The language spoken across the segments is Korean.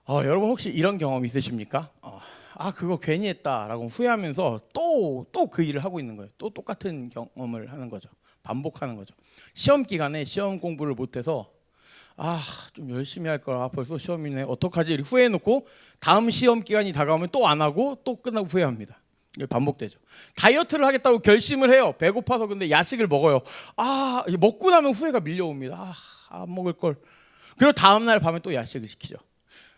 여러분 혹시 이런 경험 있으십니까? 그거 괜히 했다라고 후회하면서 또 그 일을 하고 있는 거예요. 또 똑같은 경험을 하는 거죠. 반복하는 거죠. 시험 기간에 시험 공부를 못해서 좀 열심히 할 걸. 벌써 시험이네. 어떡하지? 이렇게 후회해놓고 다음 시험 기간이 다가오면 또 안 하고 또 끝나고 후회합니다. 이게 반복되죠. 다이어트를 하겠다고 결심을 해요. 배고파서. 근데 야식을 먹어요. 먹고 나면 후회가 밀려옵니다. 안 먹을 걸. 그리고 다음 날 밤에 또 야식을 시키죠.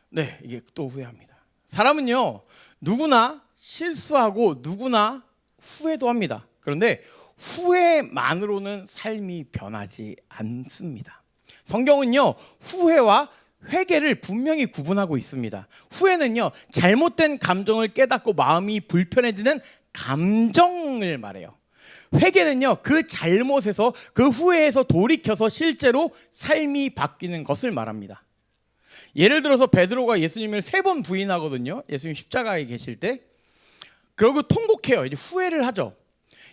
네, 이게 또 후회합니다. 사람은요, 누구나 실수하고 누구나 후회도 합니다. 그런데 후회만으로는 삶이 변하지 않습니다. 성경은요, 후회와 회개를 분명히 구분하고 있습니다. 후회는요, 잘못된 감정을 깨닫고 마음이 불편해지는 감정을 말해요. 회개는요, 그 잘못에서, 그 후회에서 돌이켜서 실제로 삶이 바뀌는 것을 말합니다. 예를 들어서 베드로가 예수님을 3번 부인하거든요. 예수님 십자가에 계실 때. 그리고 통곡해요. 이제 후회를 하죠.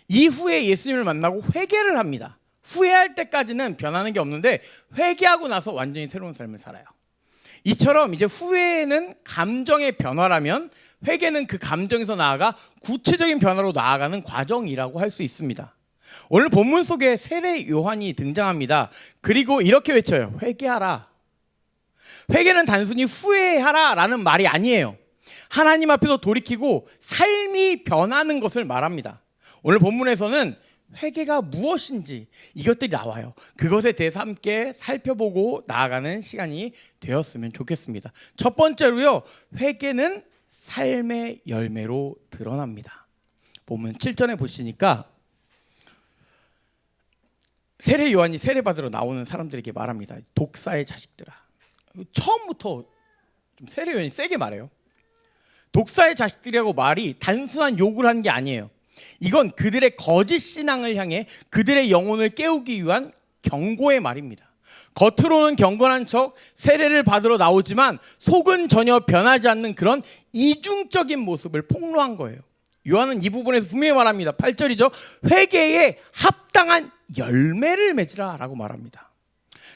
이후에 예수님을 만나고 회개를 합니다. 후회할 때까지는 변하는 게 없는데 회개하고 나서 완전히 새로운 삶을 살아요. 이처럼 이제 후회는 감정의 변화라면 회개는 그 감정에서 나아가 구체적인 변화로 나아가는 과정이라고 할 수 있습니다. 오늘 본문 속에 세례 요한이 등장합니다. 그리고 이렇게 외쳐요. 회개하라. 회개는 단순히 후회하라라는 말이 아니에요. 하나님 앞에서 돌이키고 삶이 변하는 것을 말합니다. 오늘 본문에서는 회개가 무엇인지 이것들이 나와요. 그것에 대해서 함께 살펴보고 나아가는 시간이 되었으면 좋겠습니다. 첫 번째로요, 회개는 삶의 열매로 드러납니다. 본문 7절에 보시니까 세례 요한이 세례받으러 나오는 사람들에게 말합니다. 독사의 자식들아. 처음부터 좀 세례 요한이 세게 말해요. 독사의 자식들이라고 말이 단순한 욕을 한 게 아니에요. 이건 그들의 거짓 신앙을 향해 그들의 영혼을 깨우기 위한 경고의 말입니다. 겉으로는 경건한 척 세례를 받으러 나오지만 속은 전혀 변하지 않는 그런 이중적인 모습을 폭로한 거예요. 요한은 이 부분에서 분명히 말합니다. 8절이죠. 회개에 합당한 열매를 맺으라 라고 말합니다.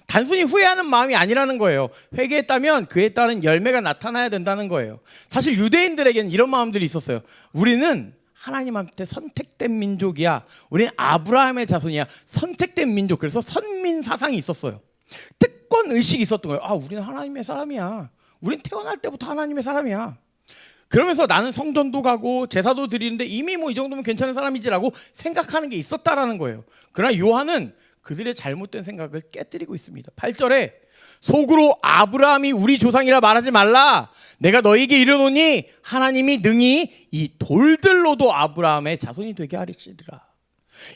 단순히 후회하는 마음이 아니라는 거예요. 회개했다면 그에 따른 열매가 나타나야 된다는 거예요. 사실 유대인들에게는 이런 마음들이 있었어요. 우리는 하나님한테 선택된 민족이야. 우리는 아브라함의 자손이야. 선택된 민족. 그래서 선민 사상이 있었어요. 특권 의식이 있었던 거예요. 우리는 하나님의 사람이야. 우린 태어날 때부터 하나님의 사람이야. 그러면서 나는 성전도 가고 제사도 드리는데 이미 이 정도면 괜찮은 사람이지라고 생각하는 게 있었다라는 거예요. 그러나 요한은 그들의 잘못된 생각을 깨뜨리고 있습니다. 8절에 속으로 아브라함이 우리 조상이라 말하지 말라. 내가 너에게 이르노니 하나님이 능히 이 돌들로도 아브라함의 자손이 되게 하리시리라.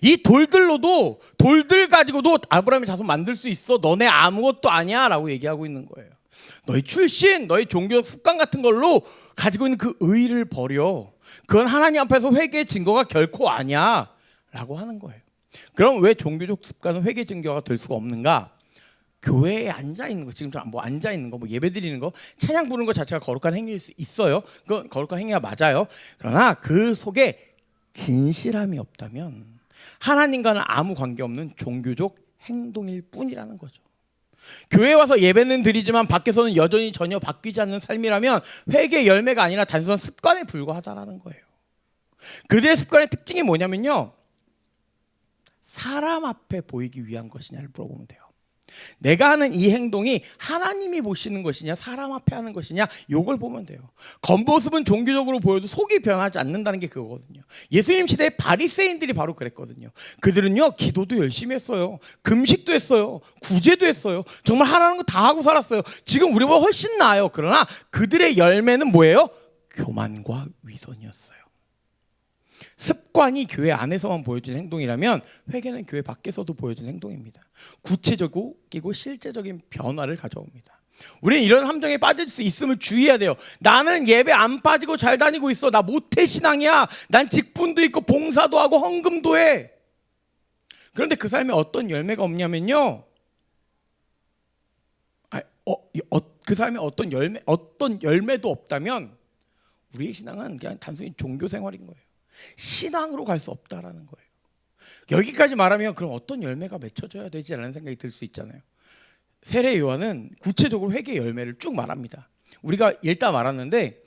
이 돌들로도, 돌들 가지고도 아브라함의 자손 만들 수 있어. 너네 아무것도 아니야 라고 얘기하고 있는 거예요. 너희 출신, 너희 종교적 습관 같은 걸로 가지고 있는 그 의의를 버려. 그건 하나님 앞에서 회개의 증거가 결코 아니야 라고 하는 거예요. 그럼 왜 종교적 습관은 회개 증거가 될 수가 없는가? 교회에 앉아 있는 거, 지금 앉아 있는 거, 예배 드리는 거, 찬양 부르는 거 자체가 거룩한 행위일 수 있어요. 그건 거룩한 행위가 맞아요. 그러나 그 속에 진실함이 없다면 하나님과는 아무 관계없는 종교적 행동일 뿐이라는 거죠. 교회에 와서 예배는 드리지만 밖에서는 여전히 전혀 바뀌지 않는 삶이라면 회개의 열매가 아니라 단순한 습관에 불과하다라는 거예요. 그들의 습관의 특징이 뭐냐면요, 사람 앞에 보이기 위한 것이냐를 물어보면 돼요. 내가 하는 이 행동이 하나님이 보시는 것이냐 사람 앞에 하는 것이냐, 이걸 보면 돼요. 겉모습은 종교적으로 보여도 속이 변하지 않는다는 게 그거거든요. 예수님 시대에 바리새인들이 바로 그랬거든요. 그들은요, 기도도 열심히 했어요. 금식도 했어요. 구제도 했어요. 정말 하라는 거 다 하고 살았어요. 지금 우리보다 훨씬 나아요. 그러나 그들의 열매는 뭐예요? 교만과 위선이었어요. 습관이 교회 안에서만 보여지는 행동이라면 회개는 교회 밖에서도 보여지는 행동입니다. 구체적이고 실제적인 변화를 가져옵니다. 우리는 이런 함정에 빠질 수 있음을 주의해야 돼요. 나는 예배 안 빠지고 잘 다니고 있어. 나 모태신앙이야. 난 직분도 있고 봉사도 하고 헌금도 해. 그런데 그 삶에 어떤 열매가 없냐면요, 그 삶에 어떤 열매도 없다면 우리의 신앙은 그냥 단순히 종교 생활인 거예요. 신앙으로 갈 수 없다라는 거예요. 여기까지 말하면 그럼 어떤 열매가 맺혀져야 되지라는 생각이 들 수 있잖아요. 세례 요한은 구체적으로 회개 열매를 쭉 말합니다. 우리가 읽다 말았는데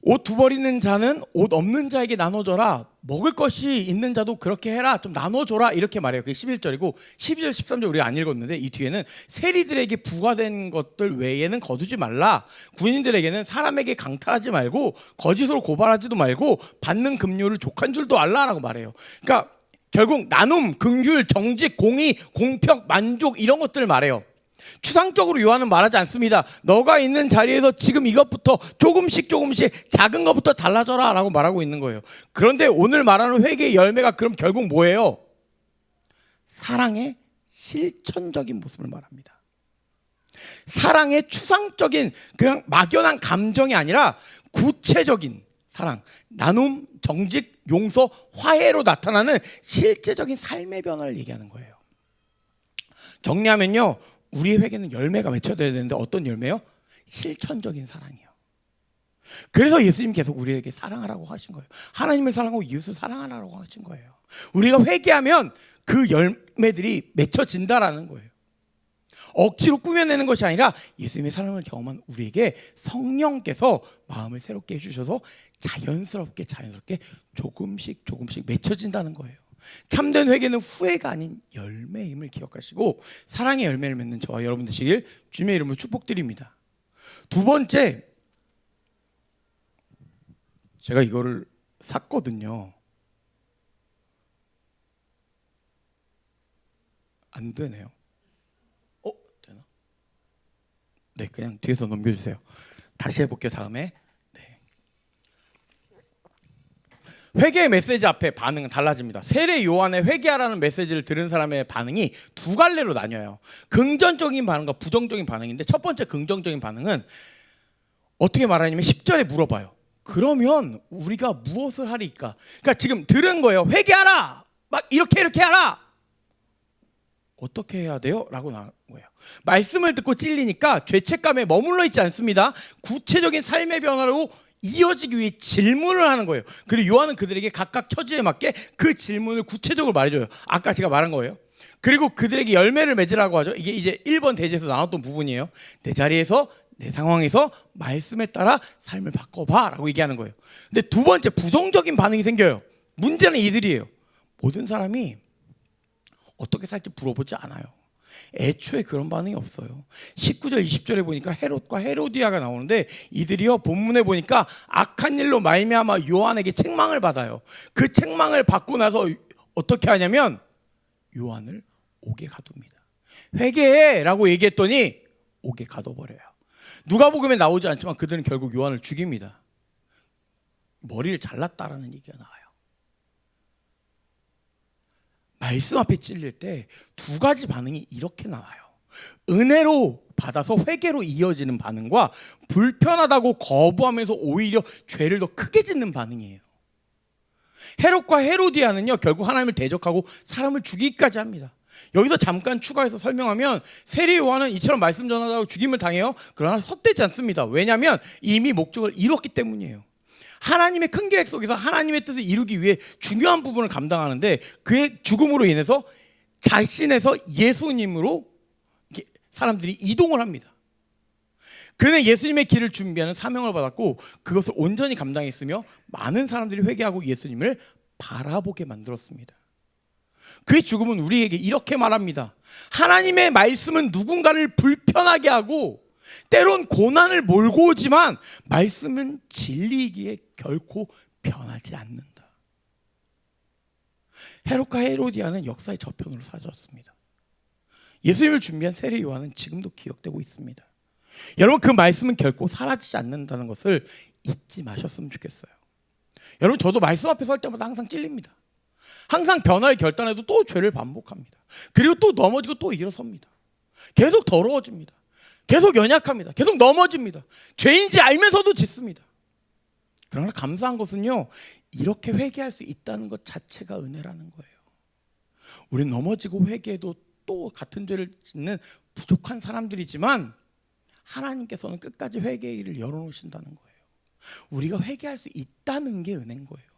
옷 두 벌 있는 자는 옷 없는 자에게 나눠줘라. 먹을 것이 있는 자도 그렇게 해라. 좀 나눠줘라. 이렇게 말해요. 그게 11절이고 12절 13절 우리가 안 읽었는데 이 뒤에는 세리들에게 부과된 것들 외에는 거두지 말라. 군인들에게는 사람에게 강탈하지 말고 거짓으로 고발하지도 말고 받는 급료를 족한 줄도 알라라고 말해요. 그러니까 결국 나눔, 긍휼, 정직, 공의, 공평, 만족 이런 것들을 말해요. 추상적으로 요한은 말하지 않습니다. 너가 있는 자리에서 지금 이것부터 조금씩 작은 것부터 달라져라 라고 말하고 있는 거예요. 그런데 오늘 말하는 회개의 열매가 그럼 결국 뭐예요? 사랑의 실천적인 모습을 말합니다. 사랑의 추상적인 그냥 막연한 감정이 아니라 구체적인 사랑, 나눔, 정직, 용서, 화해로 나타나는 실제적인 삶의 변화를 얘기하는 거예요. 정리하면요, 우리의 회개는 열매가 맺혀야 되는데 어떤 열매요? 실천적인 사랑이요. 그래서 예수님 계속 우리에게 사랑하라고 하신 거예요. 하나님을 사랑하고 이웃을 사랑하라고 하신 거예요. 우리가 회개하면 그 열매들이 맺혀진다라는 거예요. 억지로 꾸며내는 것이 아니라 예수님의 사랑을 경험한 우리에게 성령께서 마음을 새롭게 해주셔서 자연스럽게 조금씩 맺혀진다는 거예요. 참된 회개는 후회가 아닌 열매임을 기억하시고 사랑의 열매를 맺는 저와 여러분 되시길 주님의 이름으로 축복드립니다. 두 번째, 제가 이거를 샀거든요. 안 되네요. 되나? 네, 그냥 뒤에서 넘겨주세요. 다시 해볼게요. 다음에. 회개의 메시지 앞에 반응은 달라집니다. 세례 요한의 회개하라는 메시지를 들은 사람의 반응이 두 갈래로 나뉘어요. 긍정적인 반응과 부정적인 반응인데 첫 번째 긍정적인 반응은 어떻게 말하냐면 10절에 물어봐요. 그러면 우리가 무엇을 하리까? 그러니까 지금 들은 거예요. 회개하라! 막 이렇게 하라! 어떻게 해야 돼요? 라고 나온 거예요. 말씀을 듣고 찔리니까 죄책감에 머물러 있지 않습니다. 구체적인 삶의 변화로 이어지기 위해 질문을 하는 거예요. 그리고 요한은 그들에게 각각 처지에 맞게 그 질문을 구체적으로 말해줘요. 아까 제가 말한 거예요. 그리고 그들에게 열매를 맺으라고 하죠. 이게 이제 1번 대제에서 나눴던 부분이에요. 내 자리에서 내 상황에서 말씀에 따라 삶을 바꿔봐 라고 얘기하는 거예요. 근데 두 번째 부정적인 반응이 생겨요. 문제는 이들이에요. 모든 사람이 어떻게 살지 물어보지 않아요. 애초에 그런 반응이 없어요. 19절 20절에 보니까 헤롯과 헤로디아가 나오는데 이들이요 본문에 보니까 악한 일로 말미암아 요한에게 책망을 받아요. 그 책망을 받고 나서 어떻게 하냐면 요한을 옥에 가둡니다. 회개해 라고 얘기했더니 옥에 가둬버려요. 누가복음에 나오지 않지만 그들은 결국 요한을 죽입니다. 머리를 잘랐다라는 얘기가 나와요. 말씀 앞에 찔릴 때 두 가지 반응이 이렇게 나와요. 은혜로 받아서 회개로 이어지는 반응과 불편하다고 거부하면서 오히려 죄를 더 크게 짓는 반응이에요. 헤롯과 헤로디아는요 결국 하나님을 대적하고 사람을 죽이기까지 합니다. 여기서 잠깐 추가해서 설명하면 세례 요한은 이처럼 말씀 전하다가 죽임을 당해요. 그러나 헛되지 않습니다. 왜냐하면 이미 목적을 이뤘기 때문이에요. 하나님의 큰 계획 속에서 하나님의 뜻을 이루기 위해 중요한 부분을 감당하는데 그의 죽음으로 인해서 자신에서 예수님으로 사람들이 이동을 합니다. 그는 예수님의 길을 준비하는 사명을 받았고 그것을 온전히 감당했으며 많은 사람들이 회개하고 예수님을 바라보게 만들었습니다. 그의 죽음은 우리에게 이렇게 말합니다. 하나님의 말씀은 누군가를 불편하게 하고 때론 고난을 몰고 오지만 말씀은 진리이기에 결코 변하지 않는다. 헤롯과 헤로디아는 역사의 저편으로 사라졌습니다. 예수님을 준비한 세례 요한은 지금도 기억되고 있습니다. 여러분 그 말씀은 결코 사라지지 않는다는 것을 잊지 마셨으면 좋겠어요. 여러분 저도 말씀 앞에 설 때마다 항상 찔립니다. 항상 변화를 결단해도 또 죄를 반복합니다. 그리고 또 넘어지고 또 일어섭니다. 계속 더러워집니다. 계속 연약합니다. 계속 넘어집니다. 죄인지 알면서도 짓습니다. 그러나 감사한 것은요, 이렇게 회개할 수 있다는 것 자체가 은혜라는 거예요. 우리는 넘어지고 회개해도 또 같은 죄를 짓는 부족한 사람들이지만 하나님께서는 끝까지 회개의 일을 열어놓으신다는 거예요. 우리가 회개할 수 있다는 게 은혜인 거예요.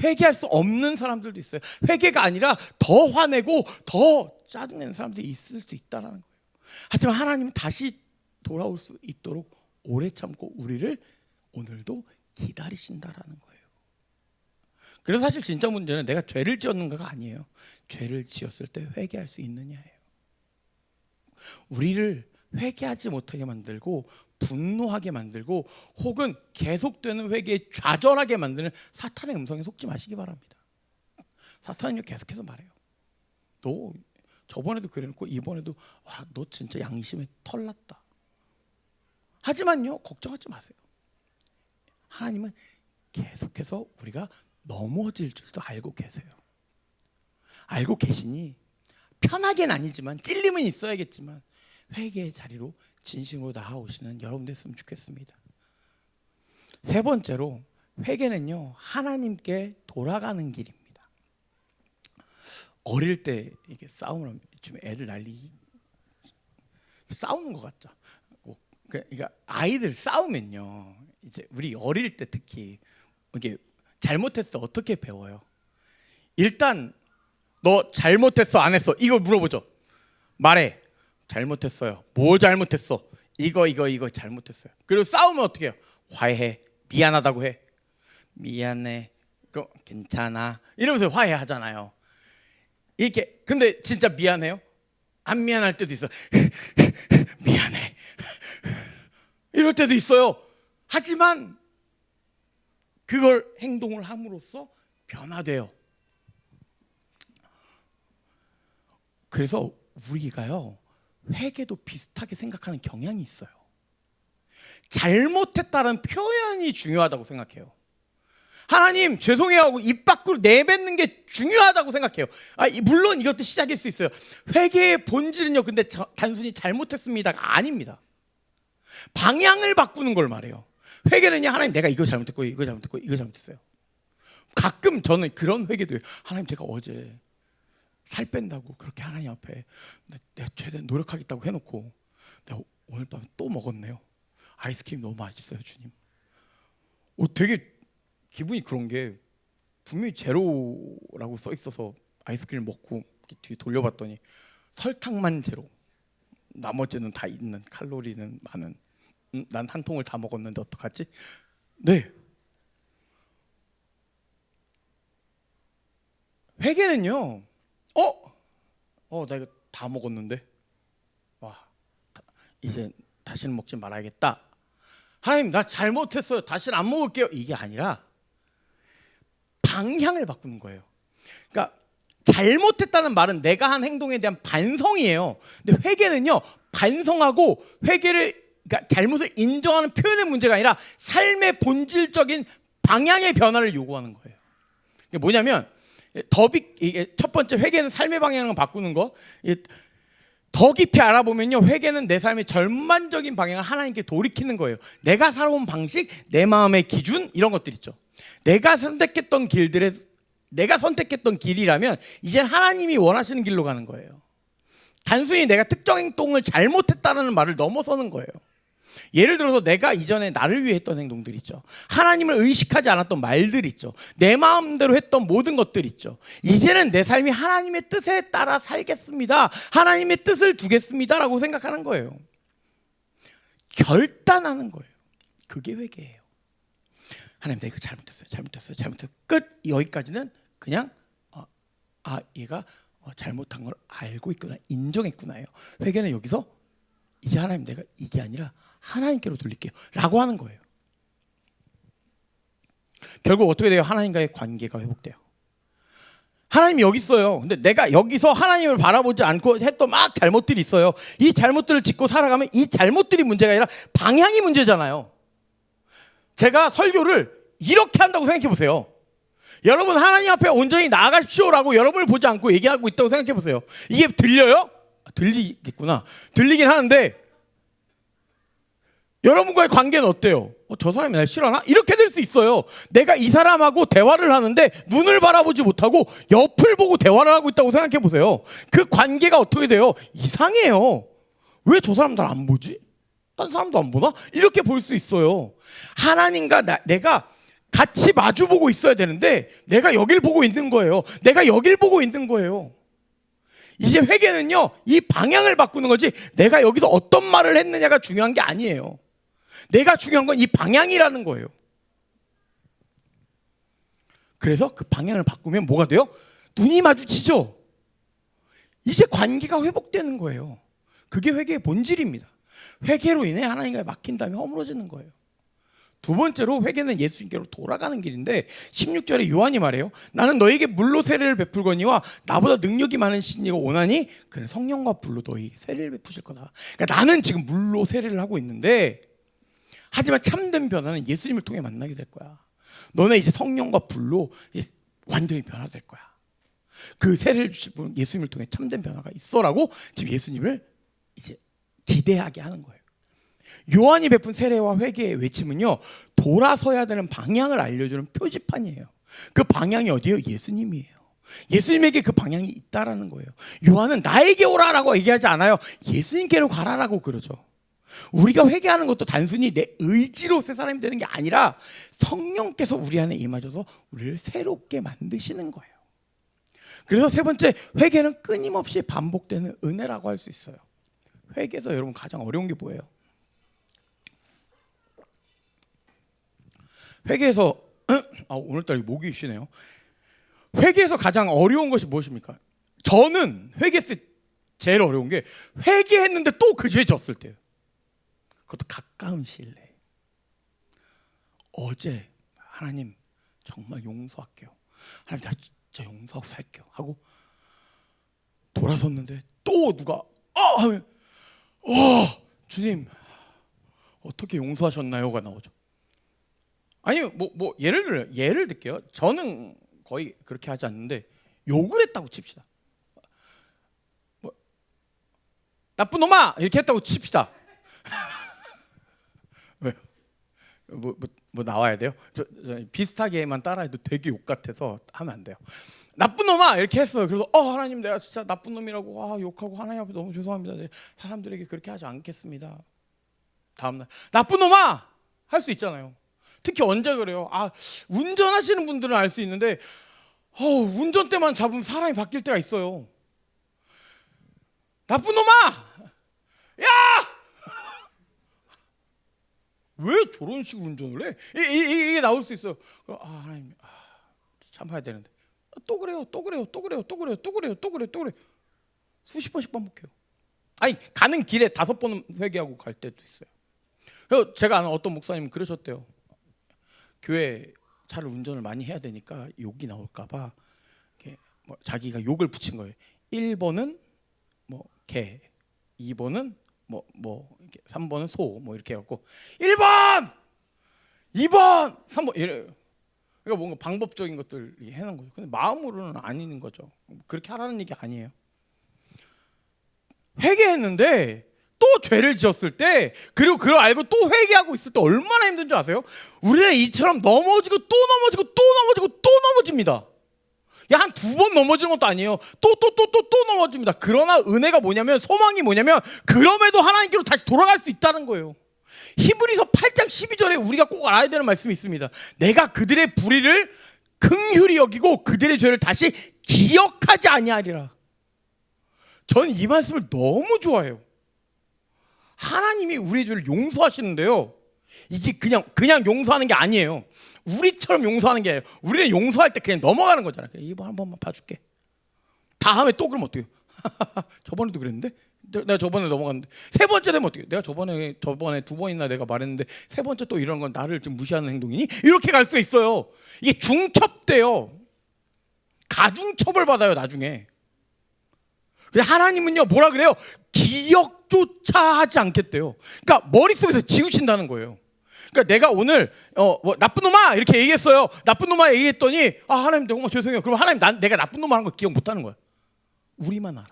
회개할 수 없는 사람들도 있어요. 회개가 아니라 더 화내고 더 짜증내는 사람들이 있을 수 있다는 거예요. 하지만 하나님은 다시 돌아올 수 있도록 오래 참고 우리를 오늘도 기다리신다라는 거예요. 그래서 사실 진짜 문제는 내가 죄를 지었는가가 아니에요. 죄를 지었을 때 회개할 수 있느냐예요. 우리를 회개하지 못하게 만들고 분노하게 만들고 혹은 계속되는 회개에 좌절하게 만드는 사탄의 음성에 속지 마시기 바랍니다. 사탄은요 계속해서 말해요. 너 저번에도 그래놓고 이번에도 와, 너 진짜 양심에 털났다. 하지만요 걱정하지 마세요. 하나님은 계속해서 우리가 넘어질 줄도 알고 계세요. 알고 계시니 편하게는 아니지만 찔림은 있어야겠지만 회개의 자리로 진심으로 나아오시는 여러분 됐으면 좋겠습니다. 세 번째로 회개는요 하나님께 돌아가는 길입니다. 어릴 때 이게 싸움을 하면 지금 애들 난리 싸우는 것 같죠. 그러니까 아이들 싸우면요 이제 우리 어릴 때 특히 이게 잘못했어 어떻게 배워요? 일단 너 잘못했어 안 했어 이거 물어보죠. 말해. 잘못했어요. 뭐 잘못했어? 이거 잘못했어요. 그리고 싸우면 어떻게 해요? 화해해. 미안하다고 해. 미안해. 괜찮아. 이러면서 화해하잖아요. 이렇게 근데 진짜 미안해요? 안 미안할 때도 있어. 미안해. 이럴 때도 있어요. 하지만 그걸 행동을 함으로써 변화돼요. 그래서 우리가요 회개도 비슷하게 생각하는 경향이 있어요. 잘못했다는 표현이 중요하다고 생각해요. 하나님 죄송해요 하고 입 밖으로 내뱉는 게 중요하다고 생각해요. 물론 이것도 시작일 수 있어요. 회개의 본질은요 근데 단순히 잘못했습니다가 아닙니다. 방향을 바꾸는 걸 말해요. 회개는요 하나님 내가 이거 잘못했고 이거 잘못했고 이거 잘못했어요. 가끔 저는 그런 회개도 해요. 하나님 제가 어제 살 뺀다고 그렇게 하나님 앞에 내가 최대한 노력하겠다고 해놓고 내가 오늘 밤에 또 먹었네요. 아이스크림 너무 맛있어요 주님. 되게 기분이 그런 게 분명히 제로라고 써 있어서 아이스크림 먹고 뒤에 돌려봤더니 설탕만 제로 나머지는 다 있는 칼로리는 많은 난 한 통을 다 먹었는데 어떡하지? 네 회개는요 나 이거 다 먹었는데 와 이제 다시는 먹지 말아야겠다. 하나님 나 잘못했어요. 다시는 안 먹을게요. 이게 아니라 방향을 바꾸는 거예요. 그러니까 잘못했다는 말은 내가 한 행동에 대한 반성이에요. 근데 회개는요 반성하고 회개를 그러니까 잘못을 인정하는 표현의 문제가 아니라 삶의 본질적인 방향의 변화를 요구하는 거예요. 이게 뭐냐면 이게 첫 번째 회개는 삶의 방향을 바꾸는 거. 더 깊이 알아보면요 회개는 내 삶의 전반적인 방향을 하나님께 돌이키는 거예요. 내가 살아온 방식, 내 마음의 기준 이런 것들 있죠. 내가 선택했던 길이라면 이제 하나님이 원하시는 길로 가는 거예요. 단순히 내가 특정 행동을 잘못했다는 말을 넘어서는 거예요. 예를 들어서 내가 이전에 나를 위해 했던 행동들 있죠. 하나님을 의식하지 않았던 말들 있죠. 내 마음대로 했던 모든 것들 있죠. 이제는 내 삶이 하나님의 뜻에 따라 살겠습니다. 하나님의 뜻을 두겠습니다 라고 생각하는 거예요. 결단하는 거예요. 그게 회개예요. 하나님 내가 잘못했어요. 끝. 여기까지는 그냥 얘가 잘못한 걸 알고 있구나, 인정했구나예요. 회개는 여기서 이제 하나님 내가 이게 아니라 하나님께로 돌릴게요 라고 하는 거예요. 결국 어떻게 돼요? 하나님과의 관계가 회복돼요. 하나님이 여기 있어요. 근데 내가 여기서 하나님을 바라보지 않고 했던 막 잘못들이 있어요. 이 잘못들을 짚고 살아가면 이 잘못들이 문제가 아니라 방향이 문제잖아요. 제가 설교를 이렇게 한다고 생각해 보세요. 여러분 하나님 앞에 온전히 나아가십시오라고 여러분을 보지 않고 얘기하고 있다고 생각해 보세요. 이게 들려요? 들리겠구나. 들리긴 하는데 여러분과의 관계는 어때요? 저 사람이 날 싫어하나? 이렇게 될 수 있어요. 내가 이 사람하고 대화를 하는데 눈을 바라보지 못하고 옆을 보고 대화를 하고 있다고 생각해 보세요. 그 관계가 어떻게 돼요? 이상해요. 왜 저 사람 날 안 보지? 딴 사람도 안 보나? 이렇게 볼 수 있어요. 하나님과 내가 같이 마주보고 있어야 되는데 내가 여길 보고 있는 거예요. 내가 여길 보고 있는 거예요. 이제 회개는요 이 방향을 바꾸는 거지 내가 여기서 어떤 말을 했느냐가 중요한 게 아니에요. 내가 중요한 건 이 방향이라는 거예요. 그래서 그 방향을 바꾸면 뭐가 돼요? 눈이 마주치죠. 이제 관계가 회복되는 거예요. 그게 회개의 본질입니다. 회개로 인해 하나님과 막힌 다음에 허물어지는 거예요. 두 번째로 회개는 예수님께로 돌아가는 길인데 16절에 요한이 말해요. 나는 너에게 물로 세례를 베풀거니와 나보다 능력이 많은 신이가 오나니 그는 성령과 불로 너에게 세례를 베푸실 거다. 그러니까 나는 지금 물로 세례를 하고 있는데 하지만 참된 변화는 예수님을 통해 만나게 될 거야. 너네 이제 성령과 불로 완전히 변화될 거야. 그 세례를 주실 분 예수님을 통해 참된 변화가 있어라고 지금 예수님을 이제 기대하게 하는 거예요. 요한이 베푼 세례와 회개의 외침은요, 돌아서야 되는 방향을 알려주는 표지판이에요. 그 방향이 어디예요? 예수님이에요. 예수님에게 그 방향이 있다라는 거예요. 요한은 나에게 오라라고 얘기하지 않아요. 예수님께로 가라라고 그러죠. 우리가 회개하는 것도 단순히 내 의지로 새 사람이 되는 게 아니라 성령께서 우리 안에 임하셔서 우리를 새롭게 만드시는 거예요. 그래서 세 번째, 회개는 끊임없이 반복되는 은혜라고 할 수 있어요. 회개에서 여러분 가장 어려운 게 뭐예요? 회개에서 오늘따라 목이 쉬네요. 회개에서 가장 어려운 것이 무엇입니까? 저는 회개했을 때 제일 어려운 게 회개했는데 또 그 죄 졌을 때예요. 그것도 가까운 시일 내에. 어제 하나님 정말 용서할게요. 하나님 나 진짜 용서하고 살게요 하고 돌아섰는데 또 누가 하면 주님 어떻게 용서하셨나요가 나오죠. 아니 뭐 예를 들게요. 저는 거의 그렇게 하지 않는데 욕을 했다고 칩시다. 뭐 나쁜 놈아 이렇게 했다고 칩시다. 왜요? 뭐 나와야 돼요? 저 비슷하게만 따라해도 되게 욕 같아서 하면 안 돼요. 나쁜 놈아 이렇게 했어요. 그래서 하나님 내가 진짜 나쁜 놈이라고 욕하고 하나님 앞에 너무 죄송합니다. 네, 사람들에게 그렇게 하지 않겠습니다. 다음날 나쁜 놈아 할 수 있잖아요. 특히 언제 그래요? 운전하시는 분들은 알 수 있는데 운전대만 잡으면 사람이 바뀔 때가 있어요. 나쁜 놈아! 야! 왜 저런 식으로 운전을 해? 이게 나올 수 있어요. 하나님 참아야 되는데 또 그래요. 수십 번씩 반복해요. 아니 가는 길에 5번 회개하고 갈 때도 있어요. 그래서 제가 아는 어떤 목사님은 그러셨대요. 교회 차를 운전을 많이 해야 되니까 욕이 나올까봐 자기가 욕을 붙인 거예요. 1번은 개, 2번은 3번은 소 이렇게 해갖고 1번, 2번, 3번 이래요. 그러니까 뭔가 방법적인 것들 해놓은 거죠. 근데 마음으로는 아닌 거죠. 그렇게 하라는 얘기 아니에요. 회개했는데 또 죄를 지었을 때 그리고 그걸 알고 또 회개하고 있을 때 얼마나 힘든 줄 아세요? 우리는 이처럼 넘어지고 또 넘어지고 또 넘어지고 또 넘어집니다. 한 2번 넘어지는 것도 아니에요. 또 넘어집니다. 그러나 은혜가 뭐냐면 소망이 뭐냐면 그럼에도 하나님께로 다시 돌아갈 수 있다는 거예요. 히브리서 8장 12절에 우리가 꼭 알아야 되는 말씀이 있습니다. 내가 그들의 불의를 긍휼히 여기고 그들의 죄를 다시 기억하지 아니하리라. 저는 이 말씀을 너무 좋아해요. 하나님이 우리의 죄를 용서하시는데요. 이게 그냥 용서하는 게 아니에요. 우리처럼 용서하는 게 아니에요. 우리는 용서할 때 그냥 넘어가는 거잖아요. 이번 한 번만 봐줄게. 다음에 또 그러면 어떡해요? 저번에도 그랬는데? 내가 저번에 넘어갔는데 세 번째 되면 어떡해요? 내가 저번에 2번이나 내가 말했는데 세 번째 또 이런 건 나를 좀 무시하는 행동이니? 이렇게 갈 수 있어요. 이게 중첩돼요. 가중처벌 받아요 나중에. 근데 하나님은요 뭐라 그래요? 기억조차 하지 않겠대요. 그러니까 머릿속에서 지우신다는 거예요. 그러니까 내가 오늘 나쁜 놈아 이렇게 얘기했어요. 나쁜 놈아 얘기했더니 하나님 정말 죄송해요. 그럼 하나님 내가 나쁜 놈아 하는 거 기억 못하는 거야. 우리만 알아.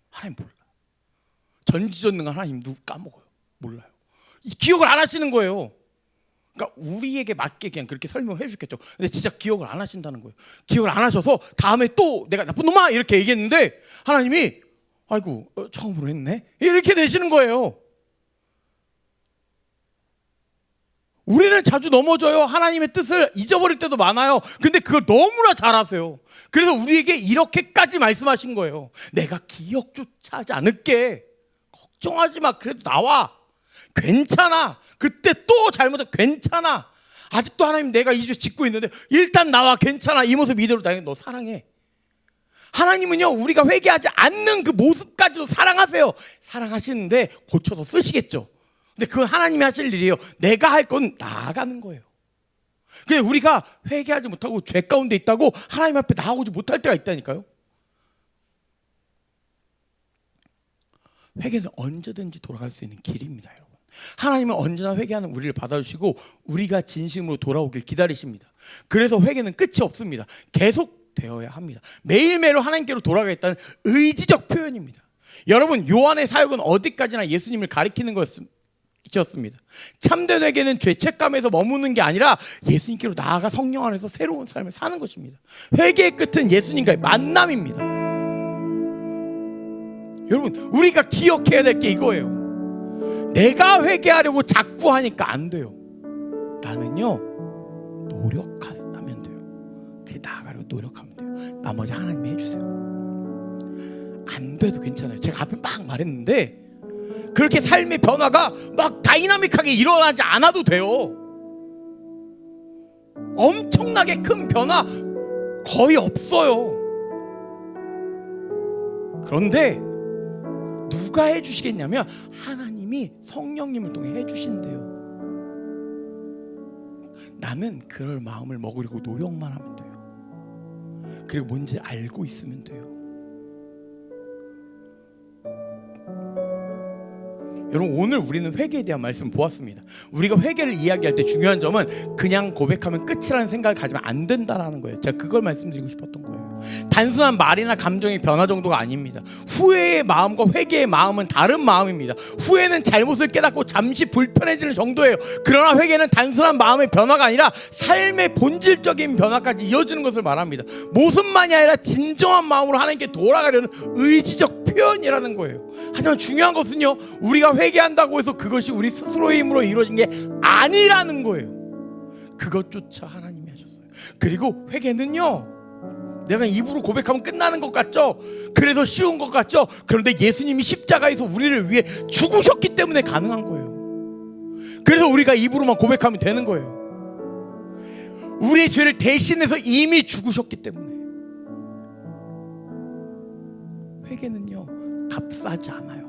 하나님 몰라. 전지전능한 하나님 누구 까먹어요. 몰라요. 기억을 안 하시는 거예요. 그러니까 우리에게 맞게 그냥 그렇게 설명을 해주겠죠. 근데 진짜 기억을 안 하신다는 거예요. 기억을 안 하셔서 다음에 또 내가 나쁜 놈아 이렇게 얘기했는데 하나님이 아이고 처음으로 했네 이렇게 되시는 거예요. 우리는 자주 넘어져요. 하나님의 뜻을 잊어버릴 때도 많아요. 근데 그걸 너무나 잘 아세요. 그래서 우리에게 이렇게까지 말씀하신 거예요. 내가 기억조차 하지 않을게. 걱정하지 마. 그래도 나와. 괜찮아. 그때 또 잘못해. 괜찮아. 아직도 하나님 내가 이 죄 짓고 있는데 일단 나와. 괜찮아. 이 모습 이대로 나 너 사랑해. 하나님은요 우리가 회개하지 않는 그 모습까지도 사랑하세요. 사랑하시는데 고쳐서 쓰시겠죠. 근데 그건 하나님이 하실 일이에요. 내가 할 건 나아가는 거예요. 근데 우리가 회개하지 못하고 죄 가운데 있다고 하나님 앞에 나아오지 못할 때가 있다니까요. 회개는 언제든지 돌아갈 수 있는 길입니다, 여러분. 하나님은 언제나 회개하는 우리를 받아주시고 우리가 진심으로 돌아오길 기다리십니다. 그래서 회개는 끝이 없습니다. 계속 되어야 합니다. 매일매일 하나님께로 돌아가겠다는 의지적 표현입니다. 여러분, 요한의 사역은 어디까지나 예수님을 가리키는 것이었습니다. 참된 회개는 죄책감에서 머무는 게 아니라 예수님께로 나아가 성령 안에서 새로운 삶을 사는 것입니다. 회개의 끝은 예수님과의 만남입니다. 여러분, 우리가 기억해야 될 게 이거예요. 내가 회개하려고 자꾸 하니까 안 돼요. 나는요 노력하면 돼요. 그래, 나아가려고 노력하면 돼요. 나머지 하나님이 해주세요. 안 돼도 괜찮아요. 제가 앞에 막 말했는데 그렇게 삶의 변화가 막 다이나믹하게 일어나지 않아도 돼요. 엄청나게 큰 변화 거의 없어요. 그런데 누가 해주시겠냐면 하나님이 성령님을 통해 해주신대요. 나는 그럴 마음을 먹으려고 노력만 하면 돼요. 그리고 뭔지 알고 있으면 돼요. 여러분, 오늘 우리는 회개에 대한 말씀 보았습니다. 우리가 회개를 이야기할 때 중요한 점은 그냥 고백하면 끝이라는 생각을 가지면 안 된다는 거예요. 제가 그걸 말씀드리고 싶었던 거예요. 단순한 말이나 감정의 변화 정도가 아닙니다. 후회의 마음과 회개의 마음은 다른 마음입니다. 후회는 잘못을 깨닫고 잠시 불편해지는 정도예요. 그러나 회개는 단순한 마음의 변화가 아니라 삶의 본질적인 변화까지 이어지는 것을 말합니다. 모습만이 아니라 진정한 마음으로 하나님께 돌아가려는 의지적 표현이라는 거예요. 하지만 중요한 것은요, 우리가 회개한다고 해서 그것이 우리 스스로의 힘으로 이루어진 게 아니라는 거예요. 그것조차 하나님이 하셨어요. 그리고 회개는요, 내가 입으로 고백하면 끝나는 것 같죠? 그래서 쉬운 것 같죠? 그런데 예수님이 십자가에서 우리를 위해 죽으셨기 때문에 가능한 거예요. 그래서 우리가 입으로만 고백하면 되는 거예요. 우리의 죄를 대신해서 이미 죽으셨기 때문에. 회개는요 값싸지 않아요.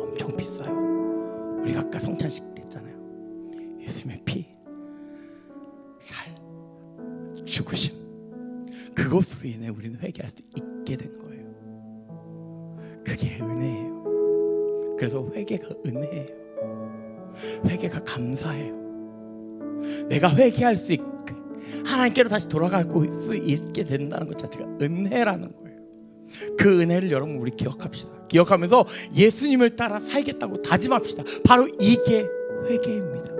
엄청 비싸요. 우리가 아까 성찬식 때 했잖아요. 예수님의 피, 살, 죽으심, 그것으로 인해 우리는 회개할 수 있게 된 거예요. 그게 은혜예요. 그래서 회개가 은혜예요. 회개가 감사해요. 내가 회개할 수 있게 하나님께로 다시 돌아갈 수 있게 된다는 것 자체가 은혜라는 거예요. 그 은혜를 여러분 우리 기억합시다. 기억하면서 예수님을 따라 살겠다고 다짐합시다. 바로 이게 회개입니다.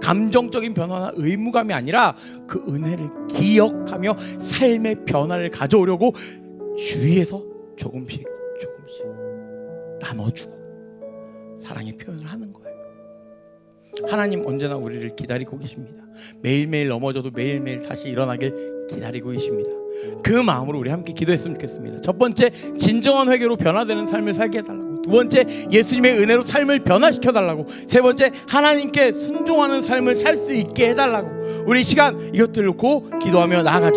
감정적인 변화나 의무감이 아니라 그 은혜를 기억하며 삶의 변화를 가져오려고 주위에서 조금씩 나눠주고 사랑의 표현을 하는 거예요. 하나님 언제나 우리를 기다리고 계십니다. 매일매일 넘어져도 매일매일 다시 일어나길 기다리고 계십니다. 그 마음으로 우리 함께 기도했으면 좋겠습니다. 첫 번째, 진정한 회개로 변화되는 삶을 살게 해달라고. 두 번째, 예수님의 은혜로 삶을 변화시켜달라고. 세 번째, 하나님께 순종하는 삶을 살 수 있게 해달라고. 우리 이 시간 이것들 놓고 기도하며 나아가죠.